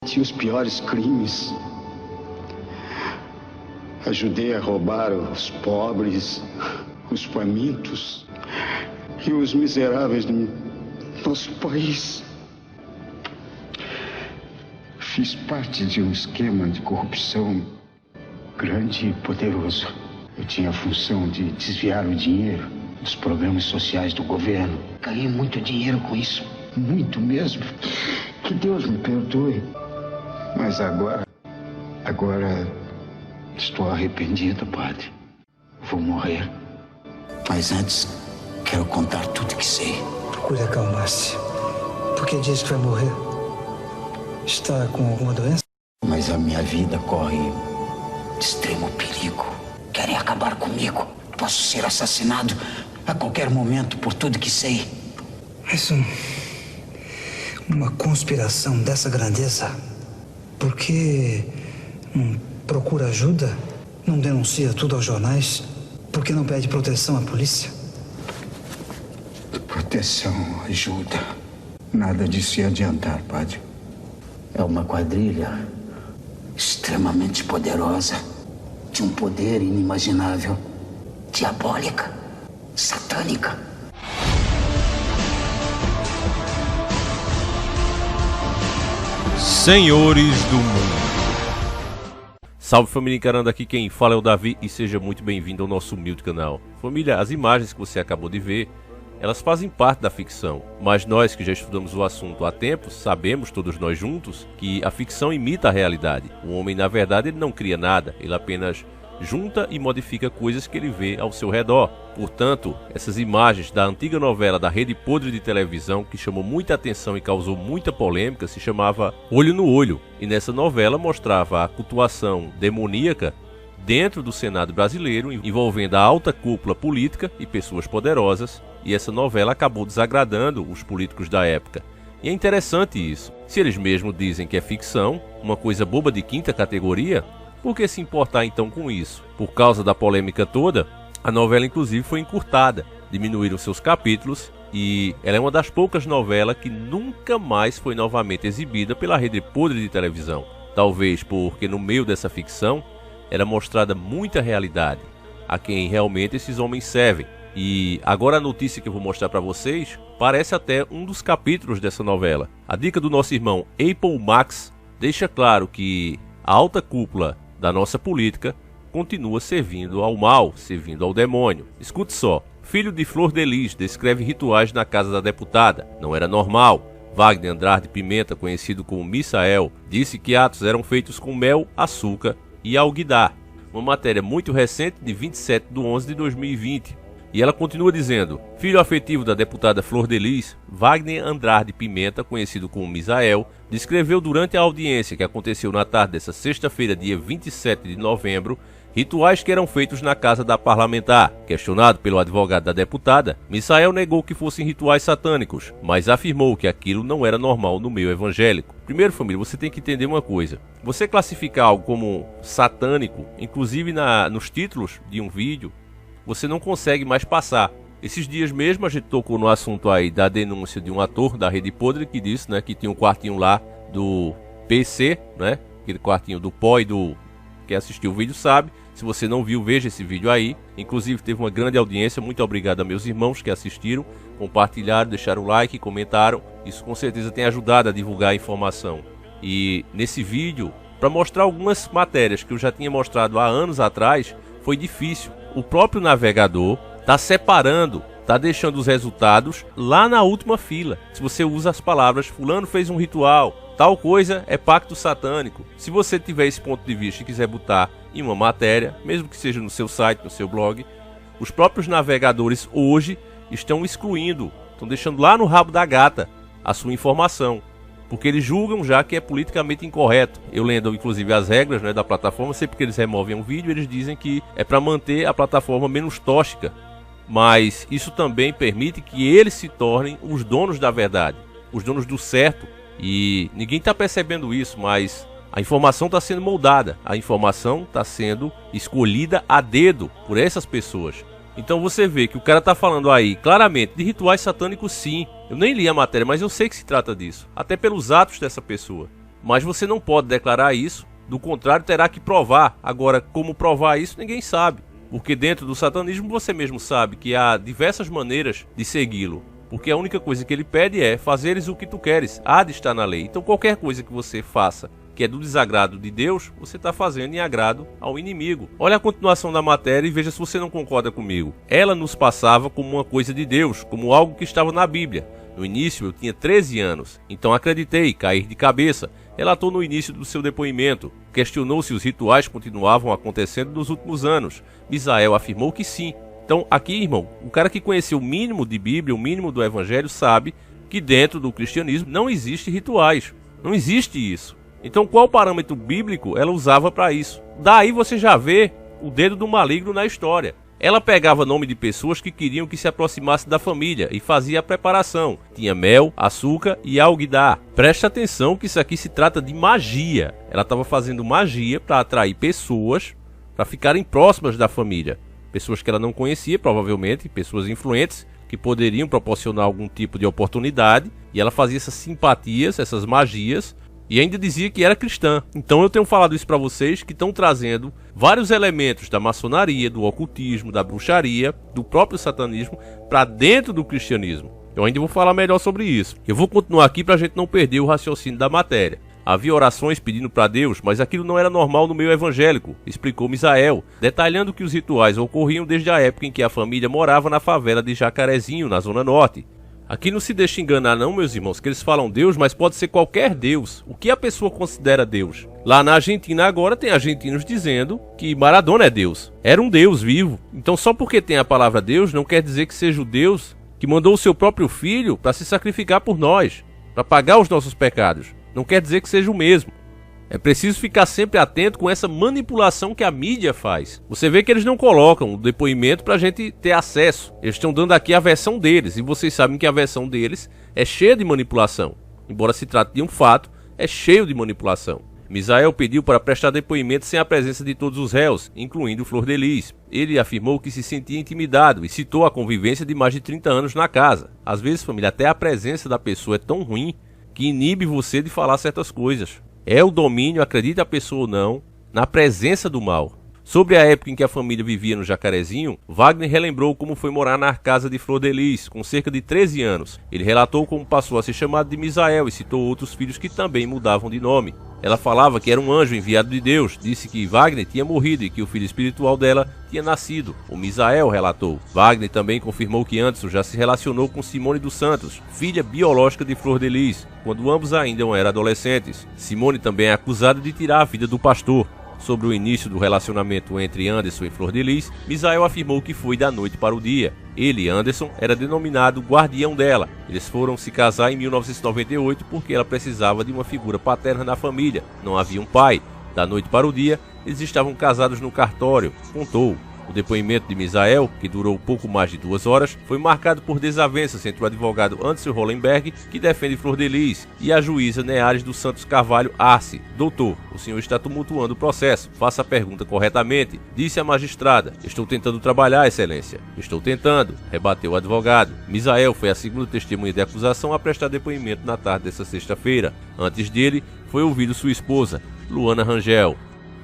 cometi os piores crimes. Ajudei a roubar os pobres, os famintos e os miseráveis do nosso país. Fiz parte de um esquema de corrupção grande e poderoso. Eu tinha a função de desviar o dinheiro dos programas sociais do governo. Ganhei muito dinheiro com isso, muito mesmo. Que Deus me perdoe. Mas agora estou arrependido, padre. Vou morrer. Mas antes, quero contar tudo que sei. Procure acalmar-se. Por que diz que vai morrer? Está com alguma doença? Mas a minha vida corre extremo perigo. Querem acabar comigo. Posso ser assassinado a qualquer momento por tudo que sei. Mas uma conspiração dessa grandeza, por que não procura ajuda? Não denuncia tudo aos jornais? Por que não pede proteção à polícia? Proteção, ajuda. Nada de se adiantar, padre. É uma quadrilha extremamente poderosa, de um poder inimaginável, diabólica, satânica. Senhores do Mundo. Salve família encarando, aqui quem fala é o Davi e seja muito bem-vindo ao nosso humilde canal. Família, as imagens que você acabou de ver, elas fazem parte da ficção, mas nós que já estudamos o assunto há tempos, sabemos todos nós juntos que a ficção imita a realidade. O homem na verdade ele não cria nada, ele apenas junta e modifica coisas que ele vê ao seu redor. Portanto, essas imagens da antiga novela da Rede Podre de televisão que chamou muita atenção e causou muita polêmica se chamava Olho no Olho, e nessa novela mostrava a cultuação demoníaca dentro do Senado brasileiro, envolvendo a alta cúpula política e pessoas poderosas, e essa novela acabou desagradando os políticos da época. E é interessante isso. Se eles mesmos dizem que é ficção, uma coisa boba de quinta categoria, por que se importar então com isso? Por causa da polêmica toda, a novela inclusive foi encurtada, diminuíram seus capítulos e ela é uma das poucas novelas que nunca mais foi novamente exibida pela Rede Podre de televisão. Talvez porque no meio dessa ficção era mostrada muita realidade, a quem realmente esses homens servem. E agora a notícia que eu vou mostrar para vocês parece até um dos capítulos dessa novela. A dica do nosso irmão Apple Max deixa claro que a alta cúpula da nossa política continua servindo ao mal, servindo ao demônio. Escute só. Filho de Flor de Lis descreve rituais na casa da deputada. Não era normal. Wagner Andrade Pimenta, conhecido como Misael, disse que atos eram feitos com mel, açúcar e alguidar. Uma matéria muito recente de 27/11/2020. E ela continua dizendo: filho afetivo da deputada Flor de Lis, Wagner Andrade Pimenta, conhecido como Misael, descreveu durante a audiência que aconteceu na tarde dessa sexta-feira, dia 27 de novembro, rituais que eram feitos na casa da parlamentar. Questionado pelo advogado da deputada, Misael negou que fossem rituais satânicos, mas afirmou que aquilo não era normal no meio evangélico. Primeiro, família, você tem que entender uma coisa. Você classificar algo como satânico, inclusive nos títulos de um vídeo, você não consegue mais passar. Esses dias mesmo a gente tocou no assunto aí da denúncia de um ator da Rede Podre que disse, né, que tinha um quartinho lá do PC, né, aquele quartinho do pó e do... Quem assistiu o vídeo sabe. Se você não viu, veja esse vídeo aí. Inclusive teve uma grande audiência. Muito obrigado a meus irmãos que assistiram, compartilharam, deixaram o like, comentaram. Isso com certeza tem ajudado a divulgar a informação. E nesse vídeo, para mostrar algumas matérias que eu já tinha mostrado há anos atrás, foi difícil. O próprio navegador está separando, está deixando os resultados lá na última fila. Se você usa as palavras fulano fez um ritual, tal coisa é pacto satânico. Se você tiver esse ponto de vista e quiser botar em uma matéria, mesmo que seja no seu site, no seu blog, os próprios navegadores hoje estão excluindo, estão deixando lá no rabo da gata a sua informação, porque eles julgam já que é politicamente incorreto. Eu lendo inclusive as regras, né, da plataforma, sempre que eles removem um vídeo, eles dizem que é para manter a plataforma menos tóxica, mas isso também permite que eles se tornem os donos da verdade, os donos do certo, e ninguém está percebendo isso, mas a informação está sendo moldada, a informação está sendo escolhida a dedo por essas pessoas. Então você vê que o cara tá falando aí claramente de rituais satânicos, sim. Eu nem li a matéria, mas eu sei que se trata disso, até pelos atos dessa pessoa. mas você não pode declarar isso, do contrário terá que provar. Agora, como provar isso, ninguém sabe, porque dentro do satanismo você mesmo sabe que há diversas maneiras de segui-lo, porque a única coisa que ele pede é: fazeres o que tu queres, há de estar na lei. Então qualquer coisa que você faça que é do desagrado de Deus, você está fazendo em agrado ao inimigo. Olha a continuação da matéria e veja se você não concorda comigo. Ela nos passava como uma coisa de Deus, como algo que estava na Bíblia. No início eu tinha 13 anos, então acreditei, cair de cabeça. Relatou no início do seu depoimento. Questionou se os rituais continuavam acontecendo nos últimos anos. Misael afirmou que sim. Então aqui, irmão, o cara que conheceu o mínimo de Bíblia, o mínimo do Evangelho, sabe que dentro do cristianismo não existe rituais. Não existe isso. Então qual parâmetro bíblico ela usava para isso? Daí você já vê o dedo do maligno na história. Ela pegava nome de pessoas que queriam que se aproximasse da família e fazia a preparação. Tinha mel, açúcar e alguidar. Preste atenção que isso aqui se trata de magia. Ela estava fazendo magia para atrair pessoas para ficarem próximas da família. Pessoas que ela não conhecia, provavelmente, pessoas influentes que poderiam proporcionar algum tipo de oportunidade. E ela fazia essas simpatias, essas magias, e ainda dizia que era cristã. Então eu tenho falado isso para vocês, que estão trazendo vários elementos da maçonaria, do ocultismo, da bruxaria, do próprio satanismo para dentro do cristianismo. Eu ainda vou falar melhor sobre isso. Eu vou continuar aqui para a gente não perder o raciocínio da matéria. Havia orações pedindo para Deus, mas aquilo não era normal no meio evangélico, explicou Misael, detalhando que os rituais ocorriam desde a época em que a família morava na favela de Jacarezinho, na Zona Norte. Aqui não se deixe enganar não, meus irmãos, que eles falam Deus, mas pode ser qualquer Deus. O que a pessoa considera Deus? Lá na Argentina agora tem argentinos dizendo que Maradona é Deus. Era um Deus vivo. Então só porque tem a palavra Deus não quer dizer que seja o Deus que mandou o seu próprio filho para se sacrificar por nós, para pagar os nossos pecados. Não quer dizer que seja o mesmo. É preciso ficar sempre atento com essa manipulação que a mídia faz. Você vê que eles não colocam o depoimento para a gente ter acesso. Eles estão dando aqui a versão deles. E vocês sabem que a versão deles é cheia de manipulação. Embora se trate de um fato, é cheio de manipulação. Misael pediu para prestar depoimento sem a presença de todos os réus, incluindo Flor de Lis. Ele afirmou que se sentia intimidado e citou a convivência de mais de 30 anos na casa. Às vezes, família, até a presença da pessoa é tão ruim que inibe você de falar certas coisas. É o domínio, acredite a pessoa ou não, na presença do mal. Sobre a época em que a família vivia no Jacarezinho, Wagner relembrou como foi morar na casa de Flor de Lis, com cerca de 13 anos. Ele relatou como passou a ser chamado de Misael e citou outros filhos que também mudavam de nome. Ela falava que era um anjo enviado de Deus, disse que Wagner tinha morrido e que o filho espiritual dela tinha nascido. O Misael relatou. Wagner também confirmou que Anderson já se relacionou com Simone dos Santos, filha biológica de Flor de Lis, quando ambos ainda eram adolescentes. Simone também é acusada de tirar a vida do pastor. Sobre o início do relacionamento entre Anderson e Flor de Lis, Misael afirmou que foi da noite para o dia. Ele, Anderson, era denominado guardião dela. Eles foram se casar em 1998 porque ela precisava de uma figura paterna na família. Não havia um pai. Da noite para o dia, eles estavam casados no cartório, contou. O depoimento de Misael, que durou pouco mais de 2 horas, foi marcado por desavenças entre o advogado Anderson Hollenberg, que defende Flor de Lis, e a juíza Neares dos Santos Carvalho Arce. Doutor, o senhor está tumultuando o processo. Faça a pergunta corretamente, disse a magistrada. Estou tentando trabalhar, excelência. Estou tentando, rebateu o advogado. Misael foi a segunda testemunha de acusação a prestar depoimento na tarde desta sexta-feira. Antes dele, foi ouvido sua esposa, Luana Rangel.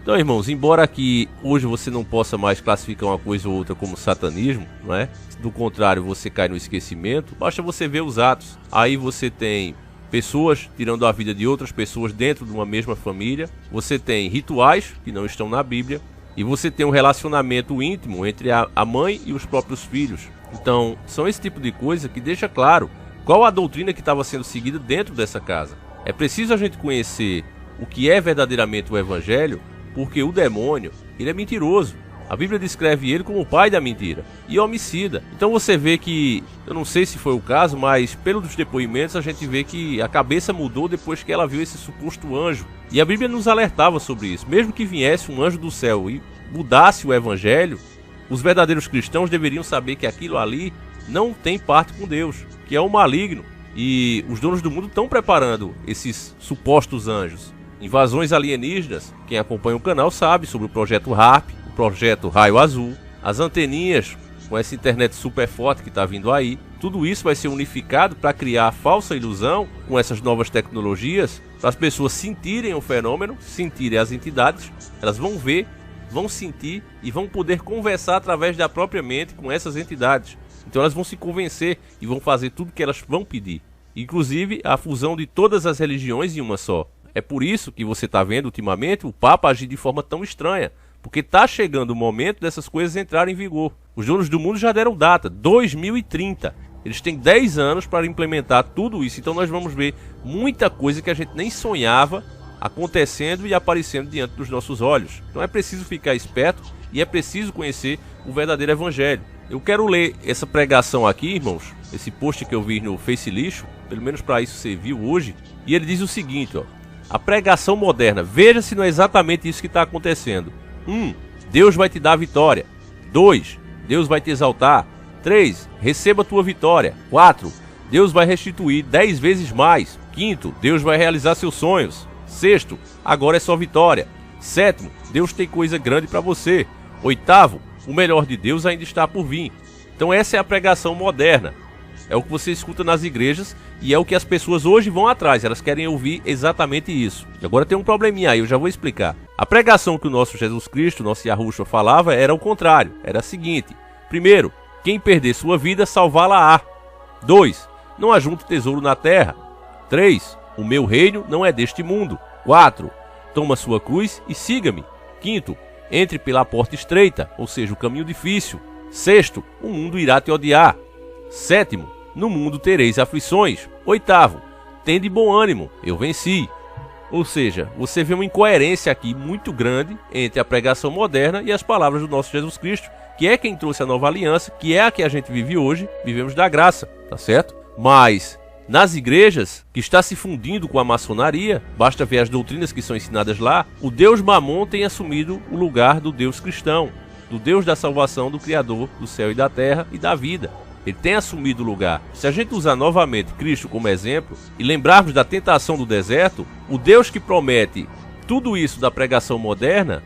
Então, irmãos, embora que hoje você não possa mais classificar uma coisa ou outra como satanismo, não é? Do contrário, você cai no esquecimento, basta você ver os atos. Aí você tem pessoas tirando a vida de outras pessoas dentro de uma mesma família, você tem rituais que não estão na Bíblia, e você tem um relacionamento íntimo entre a mãe e os próprios filhos. Então, são esse tipo de coisa que deixa claro qual a doutrina que estava sendo seguida dentro dessa casa. É preciso a gente conhecer o que é verdadeiramente o Evangelho, porque o demônio, ele é mentiroso. A Bíblia descreve ele como o pai da mentira e homicida. Então você vê que, eu não sei se foi o caso, mas pelos depoimentos a gente vê que a cabeça mudou depois que ela viu esse suposto anjo. E a Bíblia nos alertava sobre isso. Mesmo que viesse um anjo do céu e mudasse o Evangelho, os verdadeiros cristãos deveriam saber que aquilo ali não tem parte com Deus, que é o maligno. E os donos do mundo estão preparando esses supostos anjos. Invasões alienígenas, quem acompanha o canal sabe sobre o projeto HARP, o projeto Raio Azul, as anteninhas com essa internet super forte que está vindo aí. Tudo isso vai ser unificado para criar a falsa ilusão com essas novas tecnologias, para as pessoas sentirem o fenômeno, sentirem as entidades, elas vão ver, vão sentir e vão poder conversar através da própria mente com essas entidades. Então elas vão se convencer e vão fazer tudo que elas vão pedir. Inclusive a fusão de todas as religiões em uma só. É por isso que você está vendo ultimamente o Papa agir de forma tão estranha. Porque está chegando o momento dessas coisas entrarem em vigor. Os donos do mundo já deram data, 2030. Eles têm 10 anos para implementar tudo isso. Então nós vamos ver muita coisa que a gente nem sonhava acontecendo e aparecendo diante dos nossos olhos. Então é preciso ficar esperto e é preciso conhecer o verdadeiro evangelho. Eu quero ler essa pregação aqui, irmãos, esse post que eu vi no Face Lixo, pelo menos para isso serviu hoje. E ele diz o seguinte, ó: a pregação moderna, veja se não é exatamente isso que está acontecendo. 1. Deus vai te dar a vitória. 2. Deus vai te exaltar. 3. Receba a tua vitória. 4. Deus vai restituir 10 vezes mais. 5. Deus vai realizar seus sonhos. 6. Agora é só vitória. 7. Deus tem coisa grande para você. 8. O melhor de Deus ainda está por vir. Então essa é a pregação moderna. É o que você escuta nas igrejas e é o que as pessoas hoje vão atrás. Elas querem ouvir exatamente isso. E agora tem um probleminha aí, eu já vou explicar. A pregação que o nosso Jesus Cristo, nosso Yahushua, falava era o contrário. Era a seguinte: primeiro, quem perder sua vida, salvá-la-á. 2. Não ajunte tesouro na terra. 3. O meu reino não é deste mundo. 4. Toma sua cruz e siga-me. 5. Entre pela porta estreita, ou seja, o caminho difícil. 6. O mundo irá te odiar. 7. No mundo tereis aflições. 8. Tende bom ânimo, eu venci. Ou seja, você vê uma incoerência aqui muito grande entre a pregação moderna e as palavras do nosso Jesus Cristo, que é quem trouxe a nova aliança, que é a que a gente vive hoje, vivemos da graça, tá certo? Mas nas igrejas, que está se fundindo com a maçonaria, basta ver as doutrinas que são ensinadas lá, o Deus Mamon tem assumido o lugar do Deus cristão, do Deus da salvação, do Criador do céu e da terra e da vida. Ele tem assumido o lugar. Se a gente usar novamente Cristo como exemplo e lembrarmos da tentação do deserto, o Deus que promete tudo isso da pregação moderna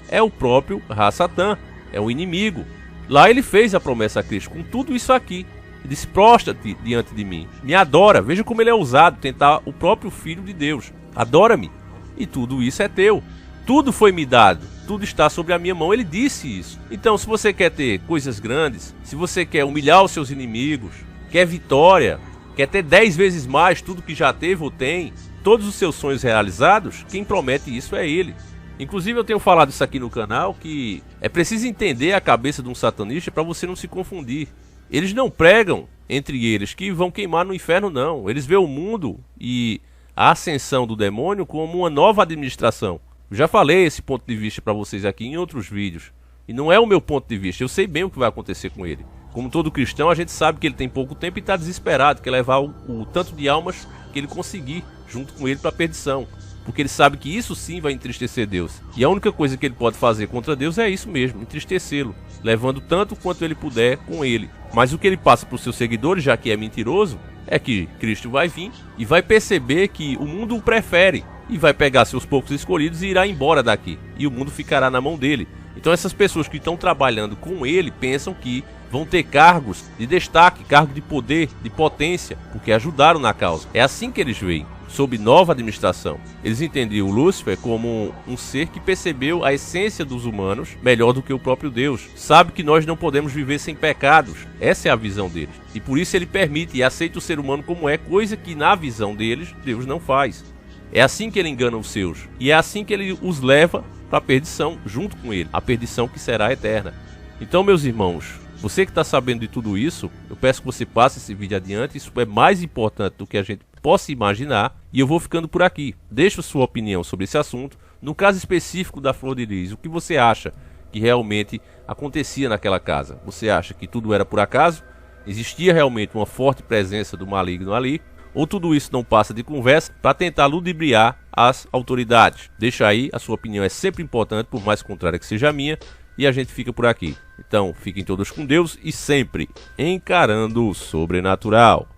é o próprio Ra-Satã, é o inimigo. Lá ele fez a promessa a Cristo com tudo isso aqui. Ele disse: prostra-te diante de mim, me adora. Veja como ele é ousado tentar o próprio Filho de Deus. Adora-me e tudo isso é teu. Tudo foi me dado, tudo está sobre a minha mão. Ele disse isso. Então, se você quer ter coisas grandes, se você quer humilhar os seus inimigos, quer vitória, quer ter 10 vezes mais tudo que já teve ou tem, todos os seus sonhos realizados, quem promete isso é ele. Inclusive eu tenho falado isso aqui no canal, que é preciso entender a cabeça de um satanista para você não se confundir. Eles não pregam entre eles que vão queimar no inferno, não. Eles veem o mundo e a ascensão do demônio como uma nova administração. Eu já falei esse ponto de vista para vocês aqui em outros vídeos. E não é o meu ponto de vista, eu sei bem o que vai acontecer com ele. Como todo cristão, a gente sabe que ele tem pouco tempo e está desesperado, quer levar o tanto de almas que ele conseguir junto com ele para a perdição. Porque ele sabe que isso sim vai entristecer Deus. E a única coisa que ele pode fazer contra Deus é isso mesmo, entristecê-lo, levando tanto quanto ele puder com ele. Mas o que ele passa para os seus seguidores, já que é mentiroso, é que Cristo vai vir e vai perceber que o mundo o prefere. E vai pegar seus poucos escolhidos e irá embora daqui. E o mundo ficará na mão dele. Então essas pessoas que estão trabalhando com ele pensam que vão ter cargos de destaque, cargo de poder, de potência, porque ajudaram na causa. É assim que eles veem, sob nova administração. Eles entendiam o Lúcifer como um ser que percebeu a essência dos humanos melhor do que o próprio Deus. Sabe que nós não podemos viver sem pecados. Essa é a visão deles. E por isso ele permite e aceita o ser humano como é, coisa que na visão deles Deus não faz. É assim que ele engana os seus. E é assim que ele os leva para a perdição, junto com ele. A perdição que será eterna. Então, meus irmãos, você que está sabendo de tudo isso, eu peço que você passe esse vídeo adiante. Isso é mais importante do que a gente possa imaginar. E eu vou ficando por aqui. Deixa a sua opinião sobre esse assunto. No caso específico da Flor de Lis, o que você acha que realmente acontecia naquela casa? Você acha que tudo era por acaso? Existia realmente uma forte presença do maligno ali? Ou tudo isso não passa de conversa para tentar ludibriar as autoridades? Deixa aí, a sua opinião é sempre importante, por mais contrária que seja a minha, e a gente fica por aqui. Então, fiquem todos com Deus e sempre encarando o sobrenatural.